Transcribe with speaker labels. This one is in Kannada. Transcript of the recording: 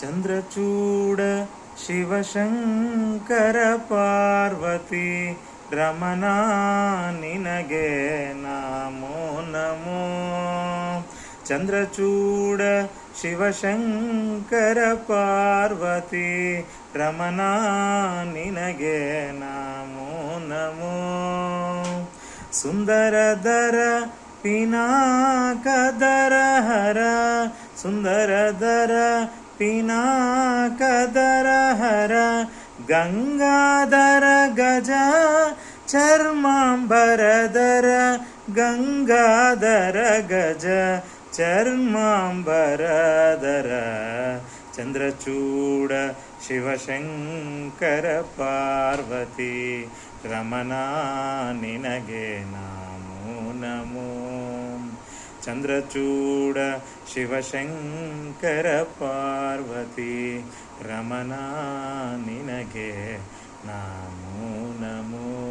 Speaker 1: ಚಂದ್ರಚೂಡ ಶಿವಶಂಕರ ಪಾರ್ವತಿ ರಮಣ ನಿನಗೆ ನಮೋ ನಮೋ. ಚಂದ್ರಚೂಡ ಶಿವಶಂಕರ ಪಾರ್ವತಿ ರಮಣ ನಿನಗೆ ನಮೋ ನಮೋ. ಸುಂದರದರ ಪಿನಾಕದರ ಹರ ಸುಂದರದರ ಪಿನಾಕದರ ಹರ ಗಂಗಾಧರ ಗಜ ಚರ್ಮಾಂಬರಧರ ಗಂಗಾಧರ ಗಜ ಚರ್ಮಾಂಬರಧರ. ಚಂದ್ರಚೂಡ ಶಿವಶಂಕರ ಪಾರ್ವತಿ ರಮಣ ನಿನಗೆ ನಮೋ ನಮೋ. ಚಂದ್ರಚೂಡ ಶಿವಶಂಕರ ಪಾರ್ವತಿ ರಮಣ ನಿನಗೆ ನಮೋ ನಮೋ.